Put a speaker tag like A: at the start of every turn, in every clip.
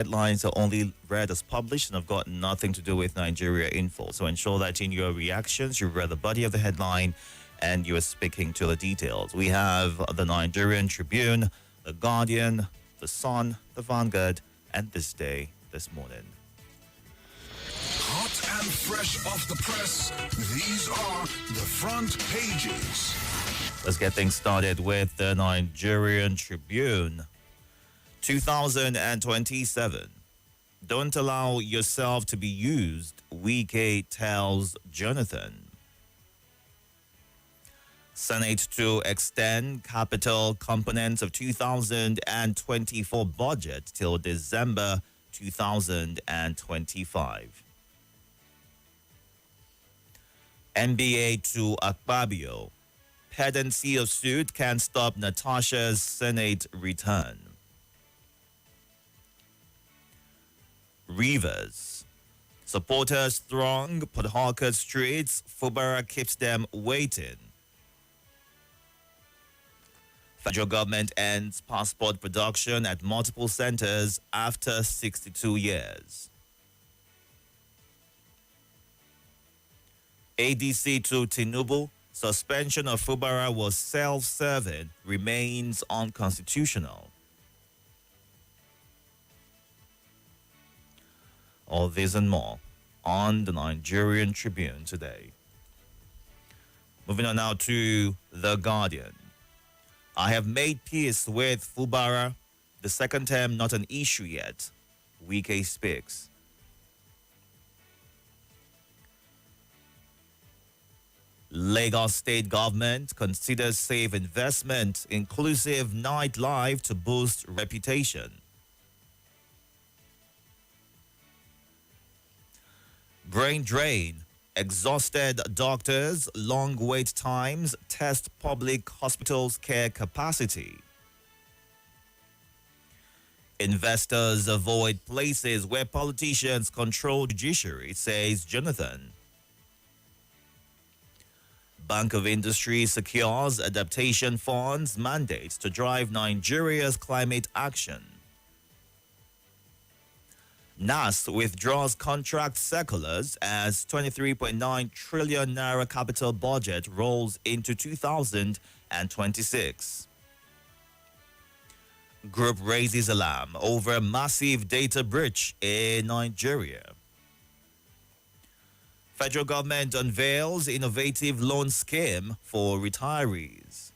A: Headlines are only read as published and have got nothing to do with Nigeria info. So ensure that in your reactions, you read the body of the headline and you are speaking to the details. We have the Nigerian Tribune, the Guardian, the Sun, the Vanguard, and This Day, this morning.
B: Hot and fresh off the press, these are the front pages.
A: Let's get things started with the Nigerian Tribune. 2027. Don't allow yourself to be used, Wike tells Jonathan. Senate to extend capital components of 2024 budget till December 2025. NBA to Akpabio. Pendency of suit can't stop Natasha's Senate return. Rivers. Supporters throng Port Harcourt streets. Fubara keeps them waiting. Federal government ends passport production at multiple centers after 62 years. ADC to Tinubu. Suspension of Fubara was self-serving, remains unconstitutional. All this and more on the Nigerian Tribune today. Moving on now to The Guardian. I have made peace with Fubara. The second term not an issue yet. Wike speaks. Lagos state government considers safe investment, inclusive nightlife to boost reputation. Brain drain. Exhausted doctors, long wait times, test public hospitals' care capacity. Investors avoid places where politicians control judiciary, says Jonathan. Bank of Industry secures adaptation funds mandate to drive Nigeria's climate action. NAS withdraws contract circulars as 23.9 trillion naira capital budget rolls into 2026. Group raises alarm over massive data breach in Nigeria. Federal government unveils innovative loan scheme for retirees.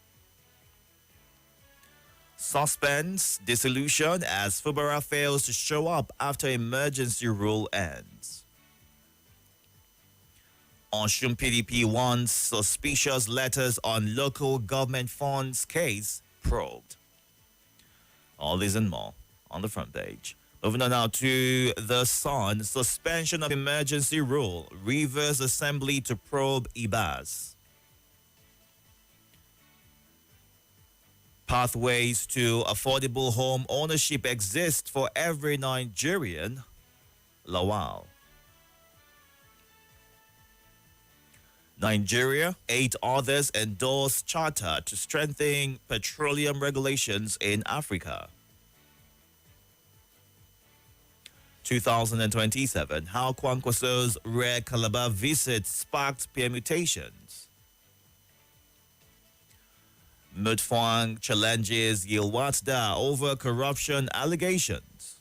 A: Suspense, dissolution as Fubara fails to show up after emergency rule ends. Osun PDP wants suspicious letters on local government funds case probed. All this and more on the front page. Moving on now to The Sun. Suspension of emergency rule. Rivers Assembly to probe Ibas. Pathways to affordable home ownership exist for every Nigerian. Lawal. Nigeria, 8 others endorse charter to strengthen petroleum regulations in Africa. 2027, how Kwankwaso's rare Calabar visit sparked permutations. Mutfwang challenges Yilwatda over corruption allegations.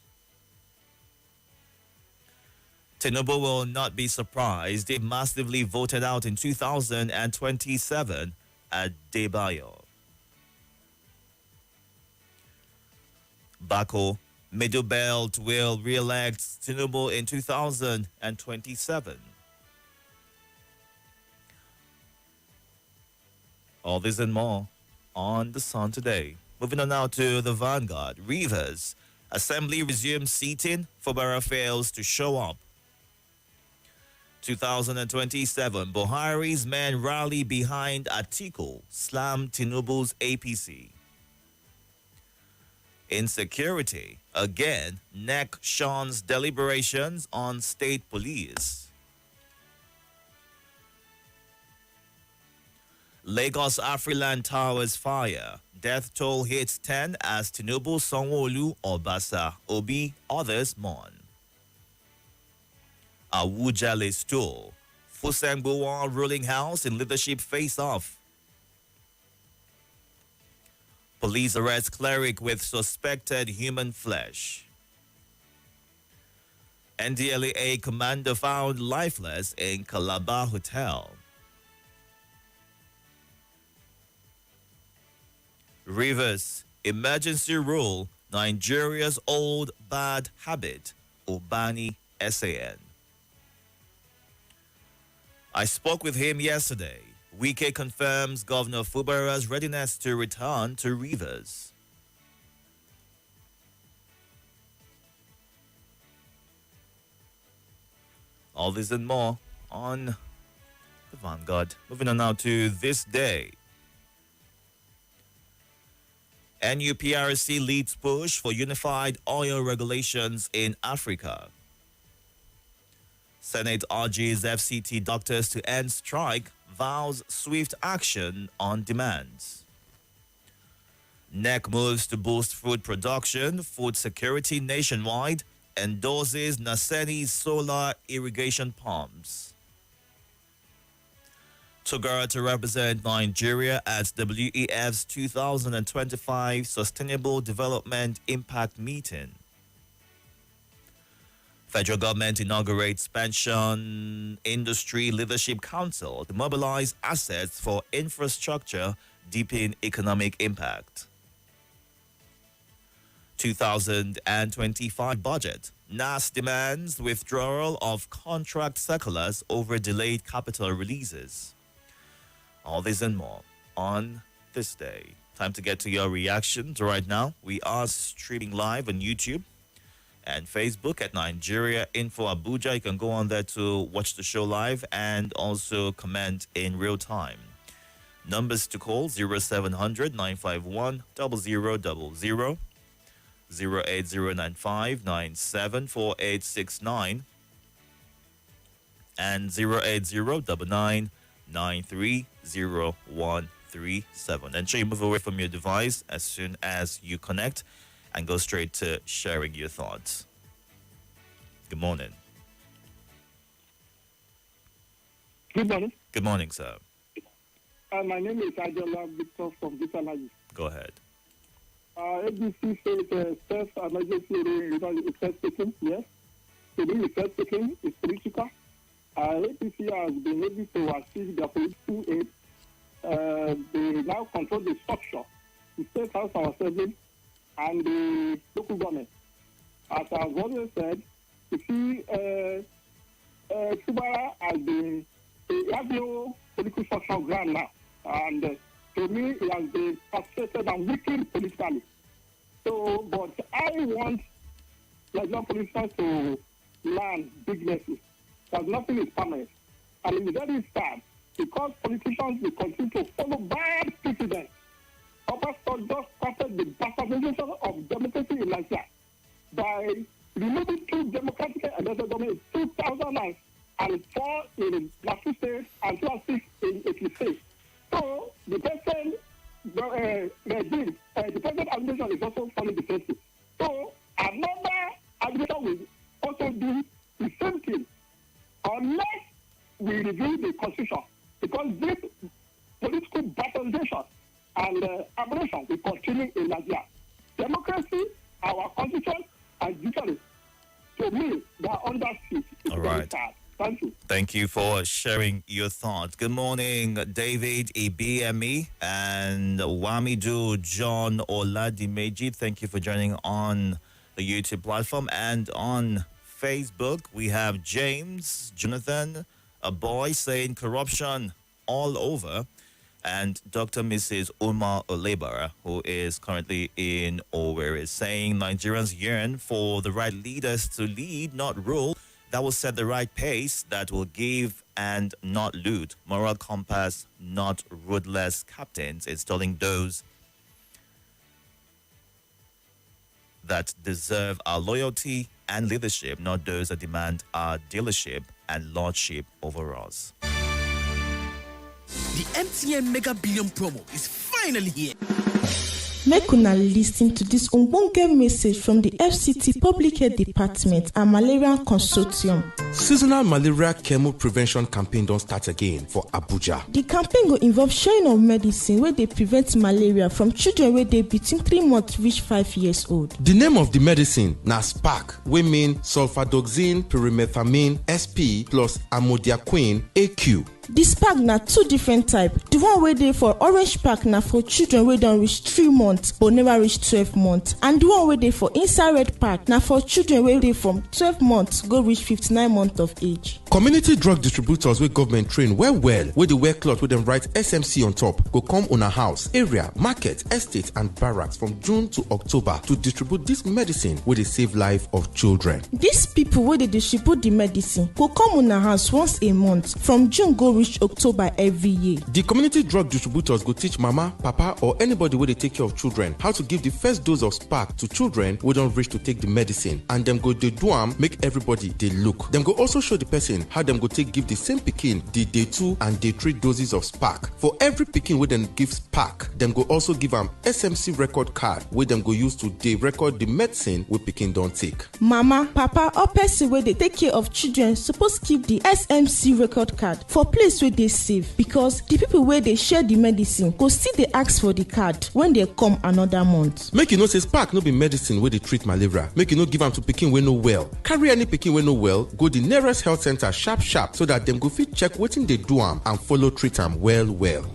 A: Tinubu will not be surprised if massively voted out in 2027 at Debayo. Bako, Middle Belt will re-elect Tinubu in 2027. All this and more on The Sun today. Moving on now to the Vanguard. Rivers. Assembly resumes seating. Fubara fails to show up. 2027. Buhari's men rally behind Atiku. Slam Tinubu's APC. Insecurity. Again, NEC shuns deliberations on state police. Lagos Afriland Towers fire. Death toll hits 10 as Tinubu, Sanwo-Olu, Obasa, Obi, others mourn. Awujale stool. Fusengbuwa ruling house in leadership face-off. Police arrest cleric with suspected human flesh. NDLEA commander found lifeless in Calabar Hotel. Rivers, emergency rule, Nigeria's old bad habit, Ubani SAN. I spoke with him yesterday. Wike confirms Governor Fubara's readiness to return to Rivers. All this and more on the Vanguard. Moving on now to this day. NUPRC leads push for unified oil regulations in Africa. Senate urges FCT doctors to end strike, vows swift action on demands. NEC moves to boost food production, food security nationwide, endorses Naseni's solar irrigation pumps. Togara to represent Nigeria at WEF's 2025 Sustainable Development Impact Meeting. Federal government inaugurates Pension Industry Leadership Council to mobilize assets for infrastructure, deepen economic impact. 2025 budget. NAS demands withdrawal of contract circulars over delayed capital releases. All this and more on this day. Time to get to your reactions right now. We are streaming live on YouTube and Facebook at Nigeria Info Abuja. You can go on there to watch the show live and also comment in real time. Numbers to call 0700 951 0000, 08095 974869, and 08099 930-137. Ensure you move away from your device as soon as you connect and go straight to sharing your thoughts. Good morning.
C: Good morning.
A: Good morning, sir.
C: My name is Ajola Victor from Vitalaji.
A: Go ahead.
C: ABC says self-emergency is first taking, yes. To do with first taking is political. APC has been able to achieve their political aid. They now control the structure, the State House of Assembly, and the local government. As I've always said, you see, Kubara has been, he has no political structure ground now. And to me, he has been frustrated and weakened politically. So, but I want Nigerian politicians to learn big lessons. That nothing is permanent. And it's very sad because politicians will continue to follow bad precedents. Obasanjo just started the bastardization of democracy in Nigeria by removing two democratic elected governments in 2004 in Plateau State and 2006 in Ekiti State. So the present regime, the present administration is also following the same thing. So another administration will also do the same thing unless we review the constitution, because this political battleization and aberration will continue in Nigeria. Democracy, our constitution, and judiciary, to me, they are under siege.
A: All right.
C: Thank you.
A: Thank you for sharing your thoughts. Good morning, David Ibmi and Wamidu John Oladimeji. Thank you for joining on the YouTube platform and on Facebook. We have James Jonathan, a boy saying corruption all over, and Dr. Mrs. Umar Olebara, who is currently in Owerri, saying Nigerians yearn for the right leaders to lead, not rule, that will set the right pace, that will give and not loot, moral compass, not ruthless captains, installing those that deserve our loyalty and leadership, not those that demand our dealership and lordship over us.
D: The MTN Mega Billion promo is finally here.
E: Make una listen to this ogbonge message from the FCT Public Health Department and Malaria Consortium.
F: Seasonal malaria chemo prevention campaign don't start again for Abuja.
E: The campaign will involve sharing of medicine where they prevent malaria from children where they between 3 months reach 5 years old.
F: The name of the medicine na SPAC, we mean sulfadoxine pyrimethamine SP plus amodiaquine AQ.
E: This pack na 2 different types. The one where they for orange pack na for children where don't reach 3 months but never reach 12 months. And the one where they for inside red pack na for children where they from 12 months go reach 59 months of age.
F: Community drug distributors where government train well where they wear cloth with them write SMC on top go come on a house, area, market, estate and barracks from June to October to distribute this medicine where they save life of children.
E: These people where they distribute the medicine go come on a house once a month from June go reach October every year.
F: The community drug distributors go teach mama, papa or anybody where they take care of children how to give the first dose of SPAC to children who don't reach to take the medicine, and them go they do am make everybody they look. Them go also show the person how them go take give the same pikin the day 2 and day 3 doses of SPAC. For every pikin where them give SPAC, them go also give them SMC record card where them go use to they record the medicine where pikin don't take.
E: Mama, papa or person where they take care of children supposed keep the SMC record card for place where they save, because the people where they share the medicine go still they ask for the card when they come another month.
F: Make you know say SPAC no be medicine where they treat malaria. Make you know give them to pikin wey no well. Carry any pikin wey no well, go the nearest health center sharp so that them go fit check wetin they do am and follow treat am well.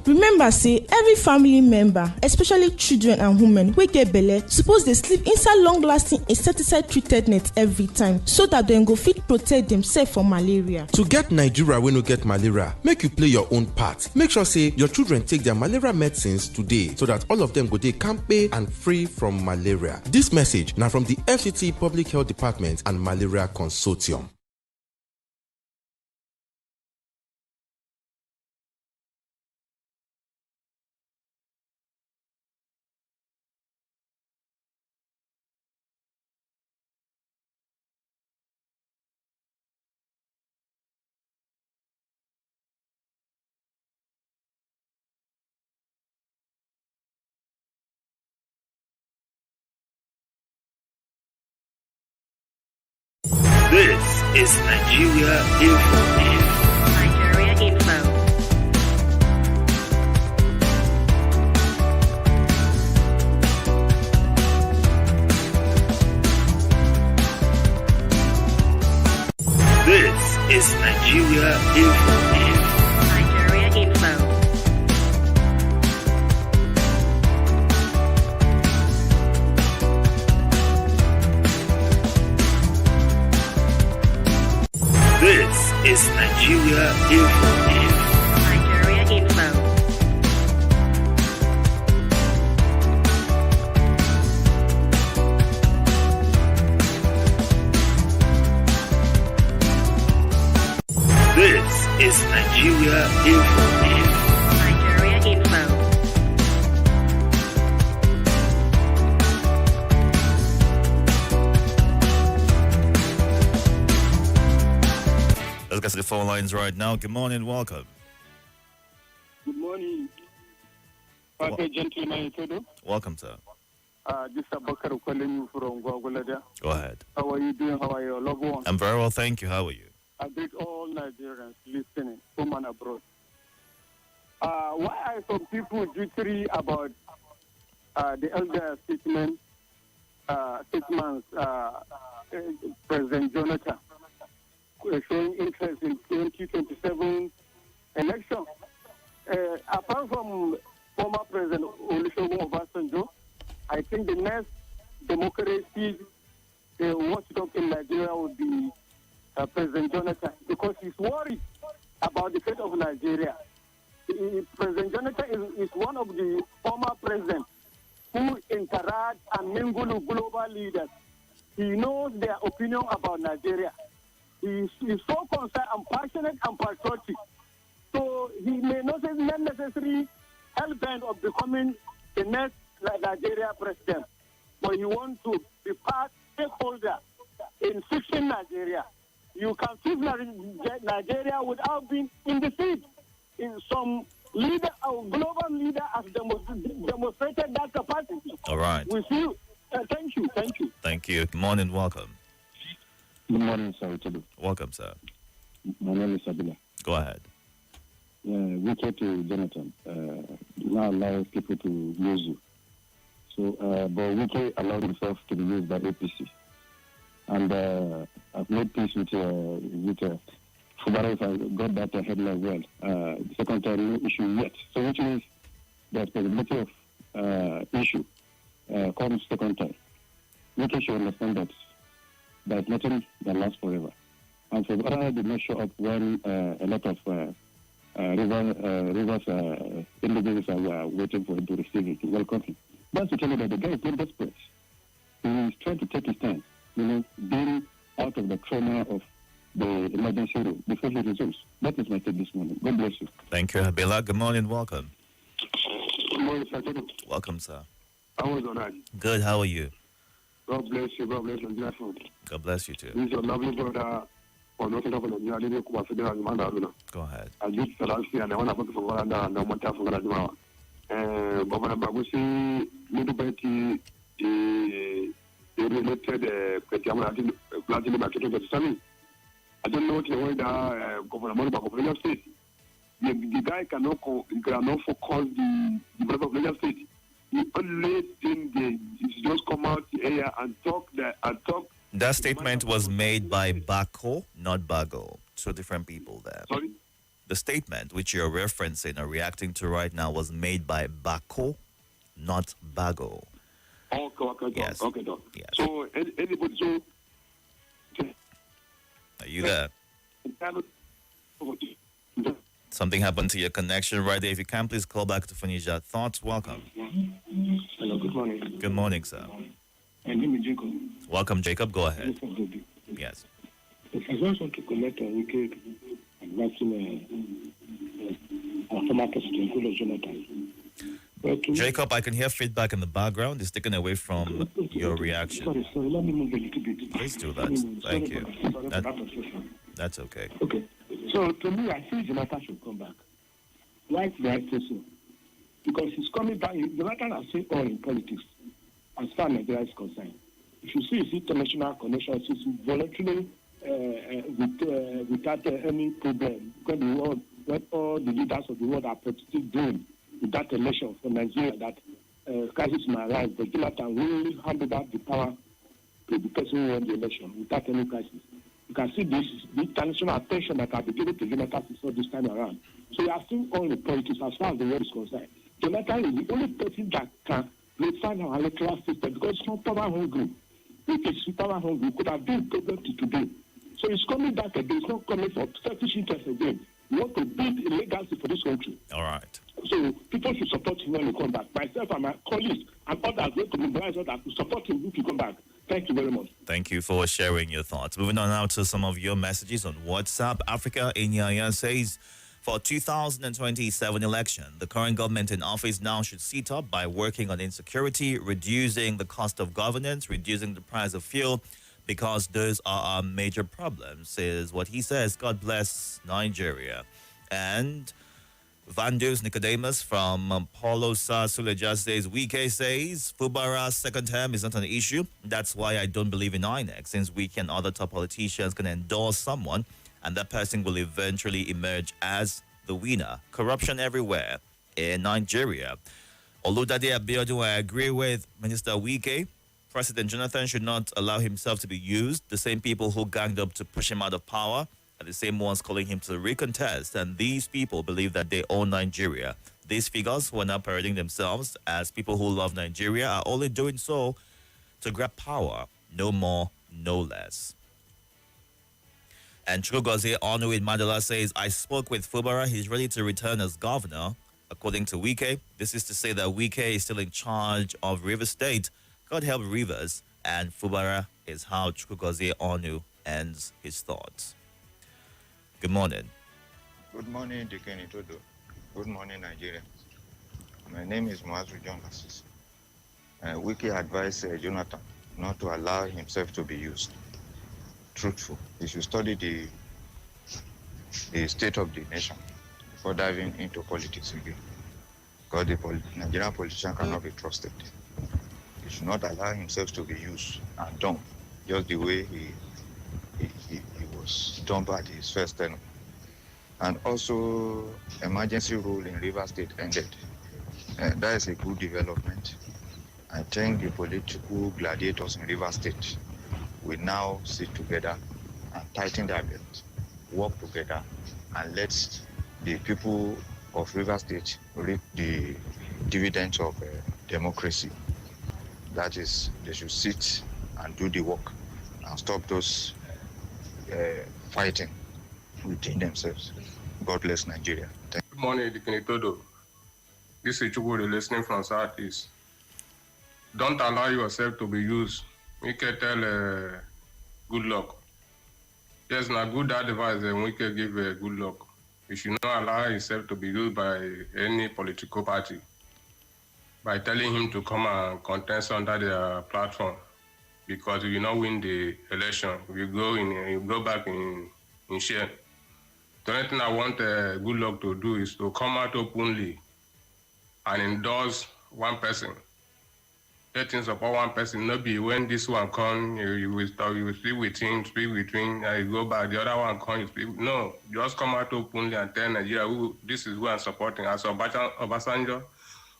E: Remember say every family member, especially children and women wey get belle, suppose they sleep inside long lasting insecticide treated net every time so that them go fit protect themselves from malaria.
F: To get Nigeria wey no get malaria, make you play your own part. Make sure say your children take their malaria medicines today so that all of them go dey kampe and free from malaria. This message now from the FCT Public Health Department and Malaria Consortium.
A: This is Nigeria Info.
G: Nigeria Info.
A: This is Nigeria Info.
G: Nigeria Info.
A: This is Nigeria Info.
G: Nigeria Info.
A: This is Nigeria Info.
G: Nigeria Info.
A: Let's get to the phone lines right now. Good morning, welcome.
C: Good morning, Pastor Gentleman Itodo.
A: Welcome, sir.
C: This is Abakar calling you from Gwagwalada.
A: Go ahead.
C: How are you doing? How are your loved ones?
A: I'm very well, thank you. How are you?
C: I greet all Nigerians listening, home and abroad. Why are some people jittery about the elder statements, President Jonathan showing interest in 2027 election? Apart from former President Olusegun Obasanjo, I think the next democracy watchdog in Nigeria would be President Jonathan, because he's worried about the fate of Nigeria. President Jonathan is one of the former presidents who interact and mingle with global leaders. He knows their opinion about Nigeria. He is so concerned and passionate and patriotic. So he may not necessarily hell-bent of becoming the next Nigeria president, but he wants to be part stakeholder in fixing Nigeria. You can fix Nigeria without being in the seat. In some our global leader has demonstrated that capacity.
A: All right.
C: We feel. Thank you.
A: Thank you. Good morning. Welcome.
H: Good morning, sir. Itodo.
A: Welcome, sir.
H: My name is Abila.
A: Go ahead.
H: We came to Jonathan. Now allow people to use you. So, but Wike allowed himself to be used by APC. And I've made peace with Fubara, if I got that headline well. The second time, no issue yet. So, which means there's possibility of issue comes second time. Wike should understand that there's nothing that lasts forever. And Fubara did not show up when a lot of Rivers individuals are waiting for him to receive it, to welcome him. That's to tell you that the guy is not desperate. He is trying to take his time, being out of the trauma of the emergency room before he resumes. That is my take this morning. God bless you.
A: Thank you, Abila. Good morning. Welcome.
C: Good morning, sir.
A: Welcome, sir.
C: How was your night?
A: Good. How are you?
C: God bless you. God bless you.
A: God bless you, too.
C: This is your lovely brother. On not of Nigeria,
A: Go ahead.
C: I just Salansi and I want to put for and no matter for Rajma. Governor Bagusi, little Betty, related Petiam Platinum Market of the Sunny. I don't know what the way that Governor of State. The guy cannot focus the development of Lagos State. The only thing is just come out here and talk.
A: That statement was made by Bako, not Bago. Two different people there.
C: Sorry?
A: The statement which you're referencing or reacting to right now was made by Bako, not Bago.
C: Okay,
A: Yes.
C: okay.
A: Yes.
C: So, anybody, so...
A: Are you there? Something happened to your connection right there. If you can, please call back to finish your thoughts. Welcome.
C: Hello, good morning.
A: Good morning, sir.
C: My name is Jacob.
A: Welcome, Jacob. Go ahead. Yes.
C: I just want to comment on Wike advancing our former president, Goodluck Jonathan.
A: Jacob, I can hear feedback in the background. It's taken away from your reaction.
C: Sorry, let me move a little bit.
A: Please do that. Thank you. That's okay.
C: Okay. So, to me, I think Jonathan should come back. Why do I say so? Because he's coming back. Jonathan has seen all in politics as far as Nigeria is concerned. If you see his international connections, he's voluntarily without any problem. Because what all the leaders of the world are practically doing with that election for Nigeria, that crisis might arise, but Jonathan will hand back the power to the person who won the election without any crisis. You can see this, the international attention that has been given to Jonathan before this time around. So we are seeing all the politics as far as the world is concerned. Jonathan is the only person that can refine our electoral system because it's not power hungry. If it's power hungry, it could have been a problem to today. So it's coming back again. It's not coming for selfish interest again. We want to build a legacy for this country.
A: All right.
C: So people should support him when he come back. Myself and my colleagues and others are going to mobilize others to support him if he come back. Thank you very much.
A: Thank you for sharing your thoughts. Moving on now to some of your messages on WhatsApp. Africa Inyaya says, for 2027 election, the current government in office now should sit up by working on insecurity, reducing the cost of governance, reducing the price of fuel, because those are our major problems, is what he says. God bless Nigeria. And Vandus Nicodemus from Paulo Suleja says, Wike says, Fubara's second term is not an issue. That's why I don't believe in INEC, since we and other top politicians can endorse someone, and that person will eventually emerge as the winner. Corruption everywhere in Nigeria. Oludade Abiodun, I agree with Minister Wike. President Jonathan should not allow himself to be used. The same people who ganged up to push him out of power are the same ones calling him to recontest. And these people believe that they own Nigeria. These figures who are now parading themselves as people who love Nigeria are only doing so to grab power. No more, no less. And Chugozie Onu in Mandela says, I spoke with Fubara. He's ready to return as governor. According to Wike, this is to say that Wike is still in charge of Rivers State. God help Rivers, and Fubara is how Chugozie Onu ends his thoughts. Good morning.
I: Good morning, Deacon Itodo. Good morning, Nigeria. My name is Mazu John Assis. Wike advised Jonathan not to allow himself to be used. Truthful. He should study the state of the nation before diving into politics again. Because the Nigerian politician cannot be trusted. He should not allow himself to be used and dumped just the way he was dumped at his first tenure. And also, emergency rule in Rivers State ended. That is a good development. I think the political gladiators in Rivers State will now sit together and tighten their belts, work together, and let the people of Rivers State reap the dividends of democracy. That is, they should sit and do the work and stop those fighting within themselves. God bless Nigeria.
J: Good morning, Itodo. This is Itodo listening from Southeast. Don't allow yourself to be used. We can tell good luck. Yes, now good advice and we can give good luck. You should not allow yourself to be used by any political party by telling him to come and contest under their platform, because if you not win the election, you go back in share. The only thing I want good luck to do is to come out openly and endorse one person. Let him support one person. Not be when this one come, you will speak with him, and you go back. The other one come, you speak. No, just come out openly and tell Nigeria, this is who I'm supporting. As Obasanjo,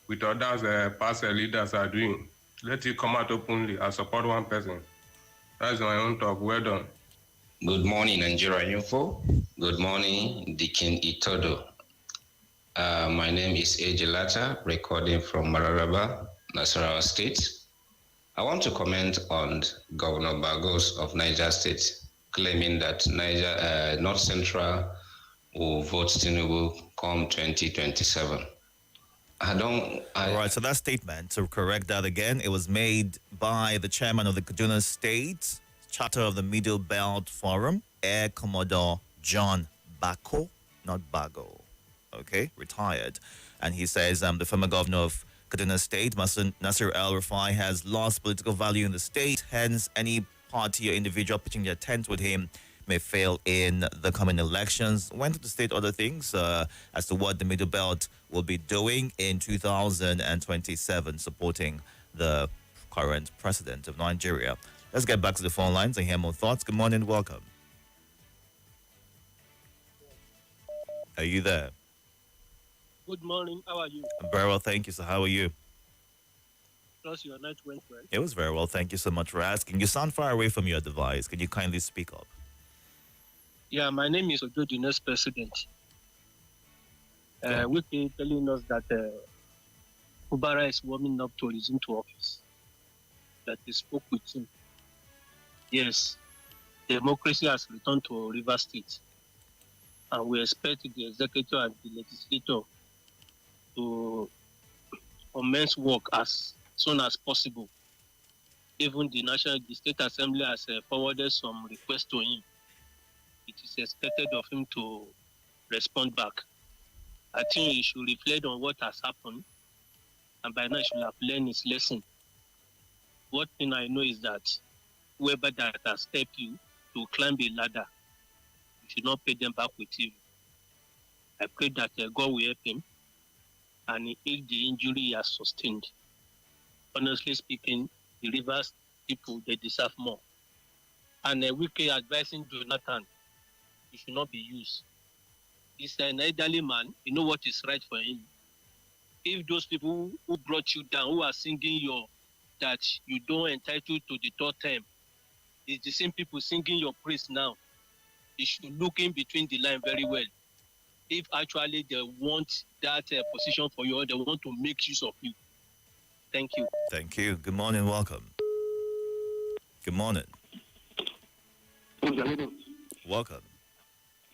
J: with others, past leaders are doing. Let you come out openly and support one person. That's my own talk. Well done.
K: Good morning, Nigeria Info. Good morning, Deacon Itodo. My name is AJ Lata, recording from Mararaba, Nasarawa State. I want to comment on Governor Bagos of Niger State claiming that North Central will vote Tinubu come 2027. All
A: right, so that statement, to correct that again, it was made by the chairman of the Kaduna State Charter of the Middle Belt Forum, Air Commodore John Bako, not Bago, okay, retired. And he says the former governor of Kaduna State, Nasir El-Rufai, has lost political value in the state. Hence, any party or individual pitching their tent with him may fail in the coming elections. Went to state other things as to what the Middle Belt will be doing in 2027, supporting the current president of Nigeria. Let's get back to the phone lines and hear more thoughts. Good morning, welcome. Are you there?
L: Good morning, how are you?
A: I'm very well, thank you. So how are you?
L: Trust your night went well.
A: It was very well, thank you so much for asking. You sound far away from your device. Can you kindly speak up?
L: Yeah, my name is Ojo, the next president. We keep telling us that Kubara is warming up to resume to office. That he spoke with him. Yes, democracy has returned to River State. And we expect the executive and the legislature to commence work as soon as possible. Even the State Assembly has forwarded some requests to him. It is expected of him to respond back. I think he should reflect on what has happened, and by now he should have learned his lesson. One thing I know is that whoever that has helped you to climb a ladder, you should not pay them back with you. I pray that God will help him and he heal the injury he has sustained. Honestly speaking, the Rivers people, they deserve more. And we keep advising Jonathan, he should not be used. He's an elderly man, you know what is right for him. If those people who brought you down, who are singing that you don't entitled to the third term, it's the same people singing your praise now. You should look in between the line very well. If actually they want that position for you, or they want to make use of you. Thank you.
A: Thank you. Good morning. Welcome. Good morning. Welcome.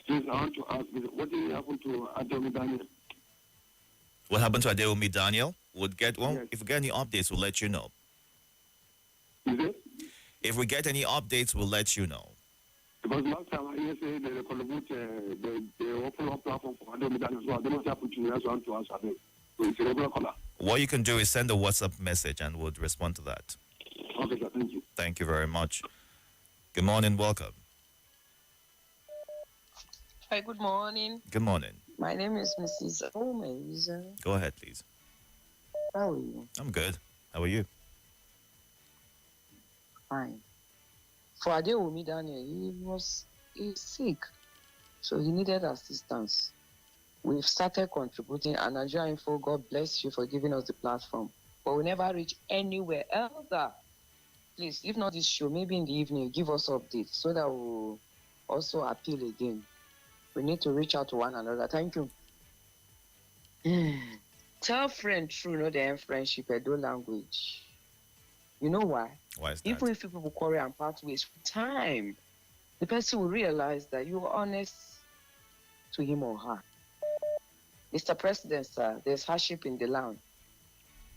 C: Please, I want to ask, what did happen to Adeomi Daniel?
A: What happened to Adeomi Daniel?
C: Yes.
A: If we get any updates, we'll let you know.
C: Is it?
A: If we get any updates, we'll let you know.
C: Because last time I heard say they collaborate, they open up platform for Adeomi Daniel, so I don't know what happened to you. That's what I want to ask Adeomi. So it's a regular caller.
A: What you can do is send a WhatsApp message and we'll respond to that.
C: Okay, sir. Thank you.
A: Thank you very much. Good morning. Welcome.
M: Hi, good morning.
A: Good morning.
M: My name is Mrs. Gomez.
A: Go ahead, please.
M: How are you?
A: I'm good. How are you?
M: Fine. For Adewumi Daniel, he's sick, so he needed assistance. We've started contributing, and Nigeria Info, God bless you for giving us the platform. But we never reach anywhere. Elder, please, if not this show, maybe in the evening, give us updates so that we'll also appeal again. We need to reach out to one another. Thank you. Tell friend true, no the friendship, Edo language. You know why?
A: Why is that?
M: Even if people quarrel and part ways with time, the person will realize that you are honest to him or her. Mr. President, sir, there's hardship in the land.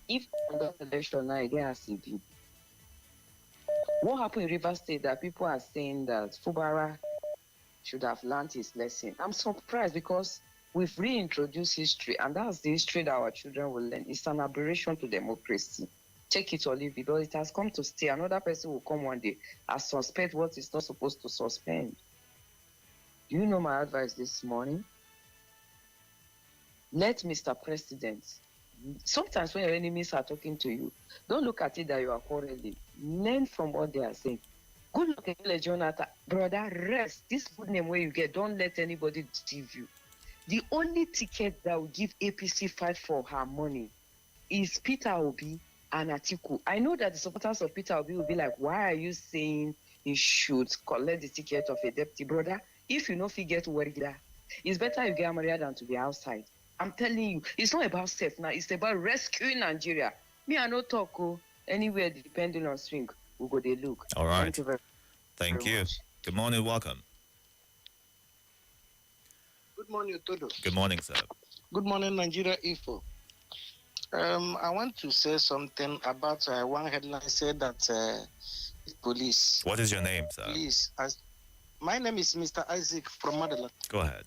M: If the election now again has CB, what happened in River State that people are saying that Fubara should have learned his lesson? I'm surprised because we've reintroduced history, and that's the history that our children will learn. It's an aberration to democracy. Take it or leave it, because it has come to stay. Another person will come one day and suspect what is not supposed to suspend. Do you know my advice this morning? Let Mr. President, sometimes when your enemies are talking to you, don't look at it that you are quarreling. Learn from what they are saying. Good luck, Jonathan. Brother, rest. This good name where you get, don't let anybody deceive you. The only ticket that will give APC fight for her money is Peter Obi and Atiku. I know that the supporters of Peter Obi will be like, why are you saying he should collect the ticket of a deputy? Brother, if you know if you get worried, it's better you get married than to be outside. I'm telling you, it's not about safe now. It's about rescuing Nigeria. Me, I no talk anywhere depending on swing. We go they look.
A: All right.
M: Thank you
A: Thank
M: very
A: you.
M: much.
A: Good morning. Welcome.
N: Good morning, Itodo.
A: Good morning, sir.
N: Good morning, Nigeria Info. I want to say something about one headline said that police.
A: What is your name, sir?
N: Police. My name is Mr. Isaac from Madaland.
A: Go ahead.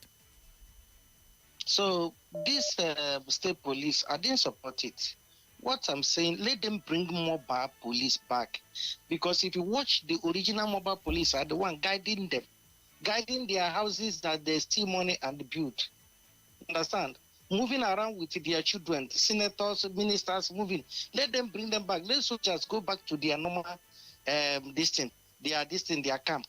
N: So this state police, I didn't support it. What I'm saying, let them bring mobile police back. Because if you watch the original mobile police are the one guiding them, guiding their houses that they steal money and build. Understand? Moving around with their children, senators, ministers, moving. Let them bring them back. Let soldiers go back to their normal their camp.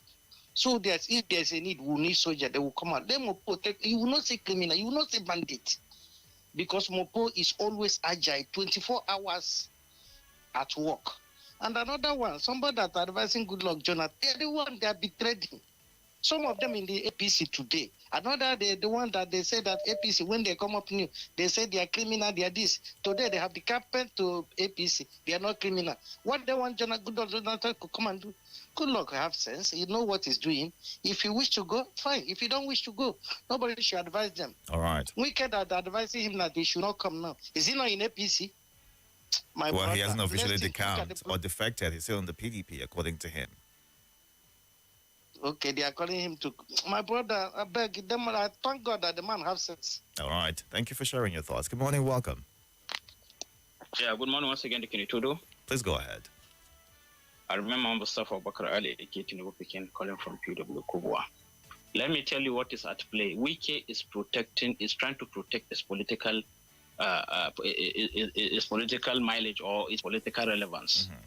N: So that if there's a need, we need soldiers, they will come out. They will protect. You will not say criminal, you will not say bandit. Because Mopo is always agile, 24 hours at work. And another one, somebody that advising good luck, Jonathan, they're the one that betrayed him. Some of them in the APC today. Another, the one that they say that APC, when they come up new, they say they are criminal, they are this. Today they have the campaign to APC. They are not criminal. What they want Jonathan to come and do? Good luck, have sense. You know what he's doing. If you wish to go, fine. If you don't wish to go, nobody should advise them.
A: All right.
N: Wicked are advising him that they should not come now. Is he not in APC?
A: Well,
N: brother,
A: he hasn't officially
N: let's
A: decamped or defected. He's still in the PDP, according to him.
N: Okay, they are calling him to... My brother, I beg them. I thank God that the man has sense.
A: All right. Thank you for sharing your thoughts. Good morning. Welcome.
O: Yeah, good morning once again to Itodo.
A: Please go ahead.
O: I remember Mustafa Bakar Ali, calling from PW Kubwa. Let me tell you what is at play. Wike is trying to protect its political mileage or its political relevance. Mm-hmm.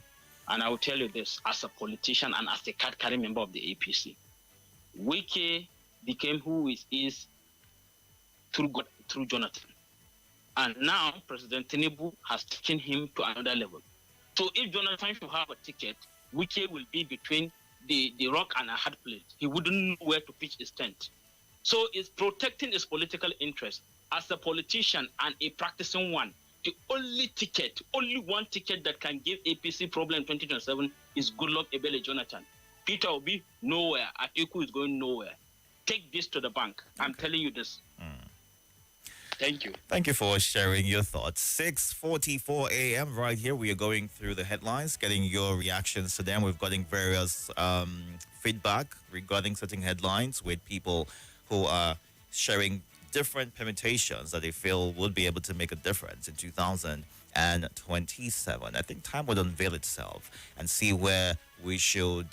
O: And I will tell you this, as a politician and as a card-carrying member of the APC, Wike became who he is through Jonathan. And now President Tinubu has taken him to another level. So if Jonathan should have a ticket, Wike will be between the rock and a hard place. He wouldn't know where to pitch his tent. So it's protecting his political interest. As a politician and a practicing one, the only one ticket that can give APC problem in 2027 is Goodluck Ebele Jonathan. Peter Obi, nowhere. Atiku is going nowhere. Take this to the bank. I'm telling you this. Thank you.
A: Thank you for sharing your thoughts. 6:44 a.m. right here. We are going through the headlines, getting your reactions to them. We've gotten various feedback regarding certain headlines with people who are sharing different permutations that they feel would be able to make a difference in 2027. I think time would unveil itself and see where we should,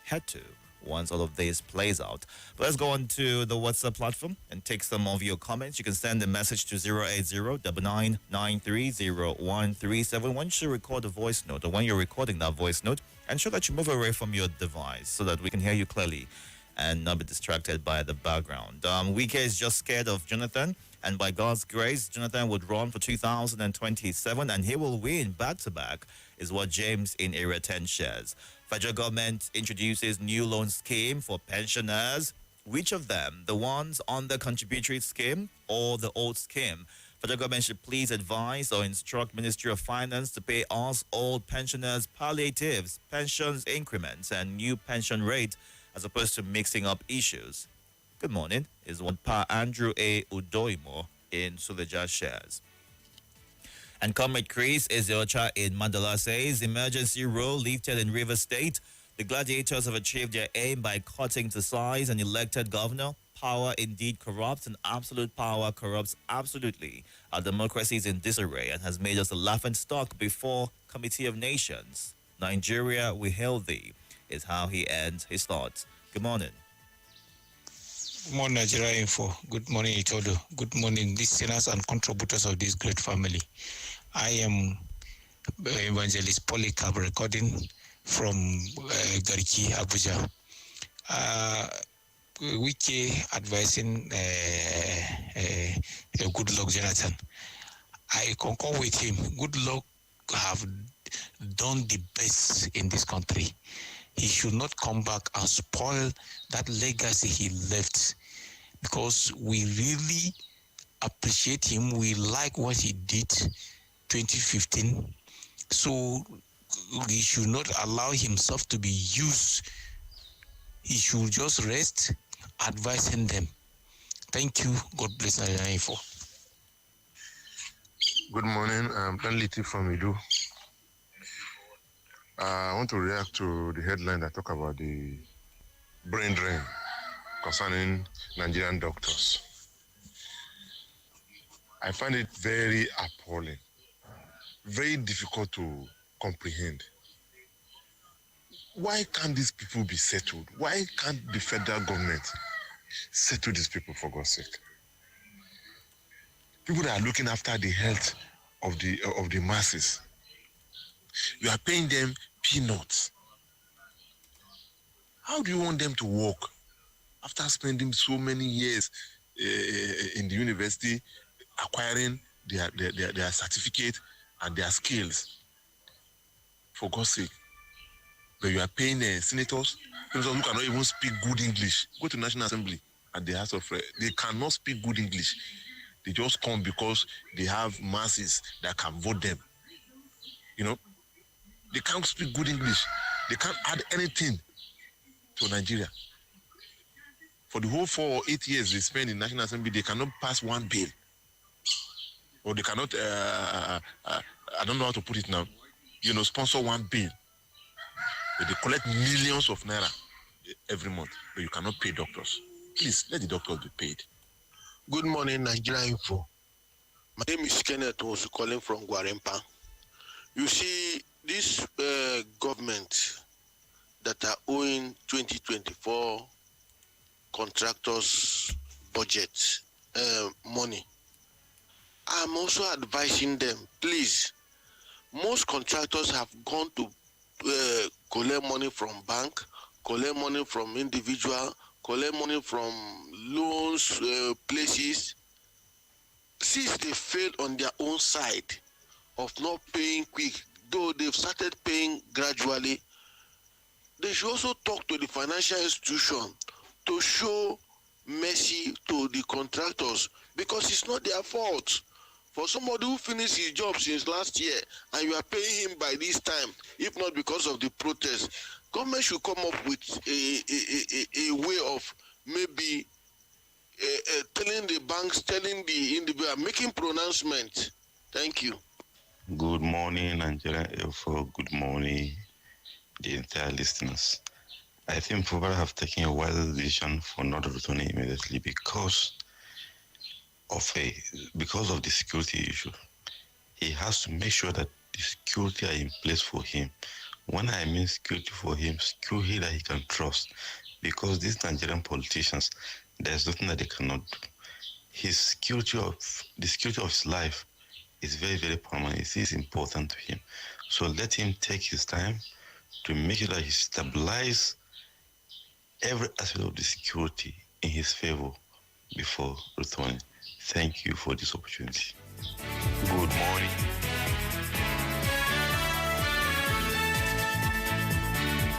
A: head to once all of this plays out. But let's go on to the WhatsApp platform and take some of your comments. You can send a message to 080-999-301371. Once you record a voice note, or when you're recording that voice note, ensure that you move away from your device so that we can hear you clearly and not be distracted by the background. Wike is just scared of Jonathan, and by God's grace, Jonathan would run for 2027 and he will win back-to-back, is what James in Area 10 shares. Federal government introduces new loan scheme for pensioners. Which of them? The ones on the contributory scheme or the old scheme? Federal government should please advise or instruct Ministry of Finance to pay us old pensioners palliatives, pensions increments, and new pension rate, as opposed to mixing up issues. Good morning, is what Pa Andrew A. Udoimo in Suleja shares. And Comrade Chris Eziocha in Mandala says, emergency rule lifted in River State. The gladiators have achieved their aim by cutting to size an elected governor. Power indeed corrupts, and absolute power corrupts absolutely. Our democracy is in disarray and has made us a laughingstock before Committee of Nations. Nigeria, we hail thee, is how he ends his thoughts. Good morning.
P: Good morning, Nigeria Info. Good morning, Itodo. Good morning, listeners and contributors of this great family. I am Evangelist Polycarp, recording from Gariki, Abuja. Wike advising good luck, Jonathan. I concur with him. Good luck have done the best in this country. He should not come back and spoil that legacy he left, because we really appreciate him. We like what he did 2015. So he should not allow himself to be used. He should just rest, advising them. Thank you. God bless Nigeria Info.
Q: Good morning. I'm Dan Litty from Itodo. I want to react to the headline that talk about the brain drain concerning Nigerian doctors. I find it very appalling, very difficult to comprehend. Why can't these people be settled? Why can't the federal government settle these people, for God's sake? People that are looking after the health of the masses. You are paying them peanuts. How do you want them to work after spending so many years in the university, acquiring their certificate and their skills? For God's sake. But you are paying senators who cannot even speak good English. Go to National Assembly at the House of they cannot speak good English. They just come because they have masses that can vote them. You know, they can't speak good English. They can't add anything to Nigeria. For the whole 4 or 8 years they spend in National Assembly, they cannot pass one bill. Or they cannot, I don't know how to put it now, sponsor one bill. But they collect millions of naira every month, but you cannot pay doctors. Please, let the doctors be paid.
R: Good morning, Nigeria Info. My name is Kenneth, who's calling from Guarempa. You see, this government that are owing 2024 contractors budget money, I'm also advising them, please, most contractors have gone to collect money from bank, collect money from individual, collect money from loans, places. Since they failed on their own side of not paying quick, though they've started paying gradually, they should also talk to the financial institution to show mercy to the contractors, because it's not their fault. For somebody who finished his job since last year and you are paying him by this time, if not because of the protest, government should come up with a way of maybe telling the banks, telling the individual, making pronouncement. Thank you.
I: Good morning, Nigeria Info. Good morning, the entire listeners. I think Fubara have taken a wise decision for not returning immediately because of the security issue. He has to make sure that the security are in place for him. When I mean security for him, security that he can trust. because these Nigerian politicians, there's nothing that they cannot do. The security of his life is very, very paramount. It is important to him. So let him take his time to make sure that he stabilize every aspect of the security in his favor before returning. Thank you for this opportunity. Good morning.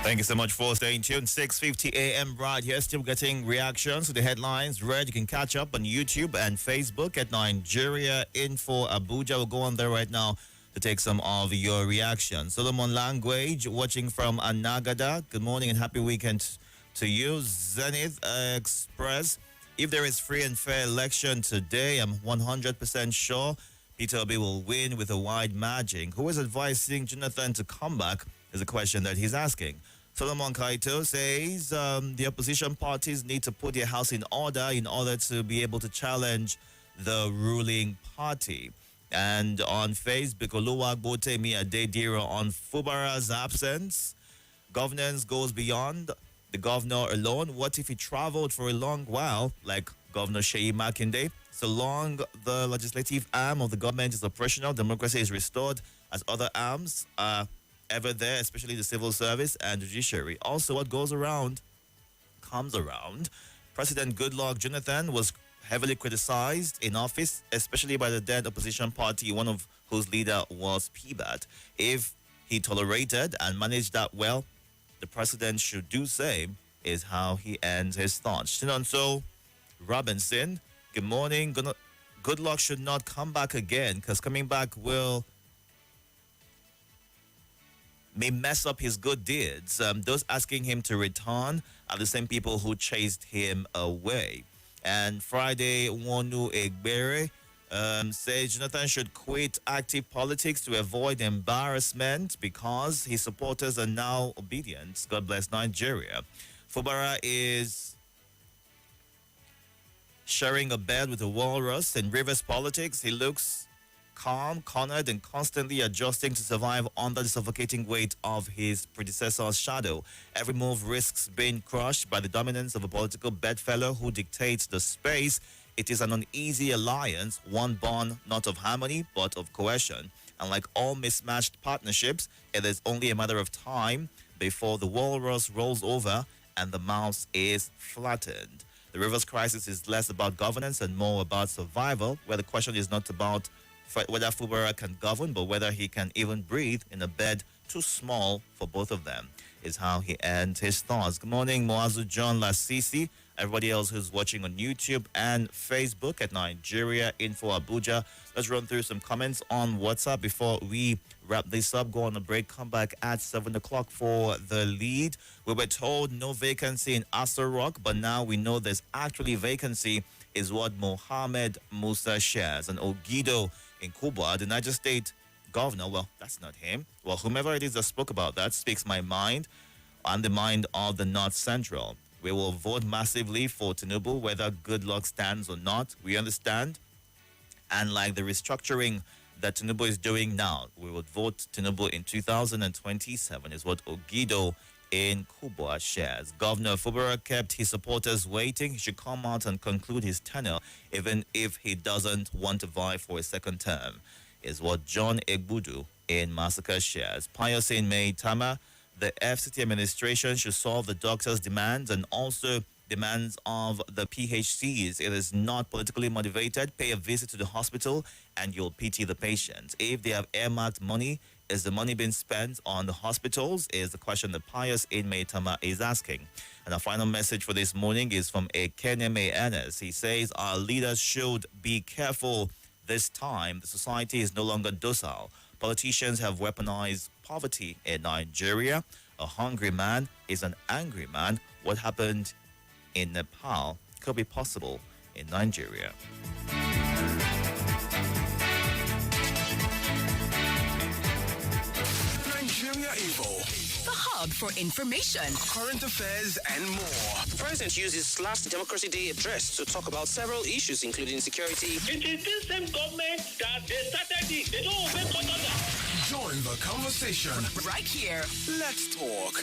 A: Thank you so much for staying tuned. 6:50 a.m. right here. Still getting reactions to the headlines. Read, you can catch up on YouTube and Facebook at Nigeria Info Abuja. We'll go on there right now to take some of your reactions. Solomon Language watching from Anagada. Good morning and happy weekend to you. Zenith Express. If there is free and fair election today, I'm 100% sure Peter Obi will win with a wide margin. Who is advising Jonathan to come back is a question that he's asking. Solomon Kaito says the opposition parties need to put their house in order to be able to challenge the ruling party. And on Facebook, Oluwagbotemi Adediro on Fubara's absence. Governance goes beyond the governor alone. What if he traveled for a long while, like Governor Sheyi Makinde? So long the legislative arm of the government is operational, democracy is restored, as other arms are ever there, especially the civil service and judiciary. Also, what goes around comes around. President Goodluck Jonathan was heavily criticized in office, especially by the then opposition party, one of whose leader was PBAT. If he tolerated and managed that well, the president should do same, is how he ends his thoughts. Chinonso Robinson, good morning. Goodluck should not come back again, because coming back may mess up his good deeds. Those asking him to return are the same people who chased him away. And Friday, Wonu Egbere says Jonathan should quit active politics to avoid embarrassment because his supporters are now obedient. God bless Nigeria. Fubara is sharing a bed with a walrus in Rivers politics. He looks calm, cornered, and constantly adjusting to survive under the suffocating weight of his predecessor's shadow. Every move risks being crushed by the dominance of a political bedfellow who dictates the space. It is an uneasy alliance, one born not of harmony, but of coercion. And like all mismatched partnerships, it is only a matter of time before the walrus rolls over and the mouse is flattened. The Rivers crisis is less about governance and more about survival, where the question is not about whether Fubara can govern, but whether he can even breathe in a bed too small for both of them, is how he ends his thoughts. Good morning, Moazu John Lasisi, everybody else who's watching on YouTube and Facebook at Nigeria Info Abuja. Let's run through some comments on WhatsApp before we wrap this up. Go on a break, come back at 7 o'clock for the lead. We were told no vacancy in Astor Rock, but now we know there's actually vacancy, is what Mohammed Musa shares. And Ogido in Kubwa, the Niger State governor, well, that's not him. Well, whomever it is that spoke about that speaks my mind and the mind of the North Central. We will vote massively for Tinubu, whether Goodluck stands or not. We understand. And like the restructuring that Tinubu is doing now, we would vote Tinubu in 2027, is what Ogido in Kubwa shares. Governor Fubara kept his supporters waiting. He should come out and conclude his tenure, even if he doesn't want to vie for a second term, is what John Egbudu in Massacre shares. Pius in May Tama, the FCT administration should solve the doctors' demands and also demands of the PHCs. It is not politically motivated. Pay a visit to the hospital and you'll pity the patient. If they have earmarked money, is the money being spent on the hospitals? Is the question that Pius in Tama is asking. And our final message for this morning is from Ekeneme Enes. He says our leaders should be careful this time. The society is no longer docile. Politicians have weaponized poverty in Nigeria. A hungry man is an angry man. What happened in Nepal could be possible in Nigeria.
B: Nigeria Info.
S: The hub for information,
B: Current affairs and more.
T: The president used his last Democracy Day address to talk about several issues, including security.
U: It is this same government that they started it. They don't obey court order.
B: Join the conversation
S: right here.
B: Let's talk.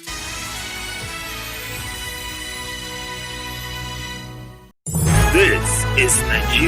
A: This is Nigeria.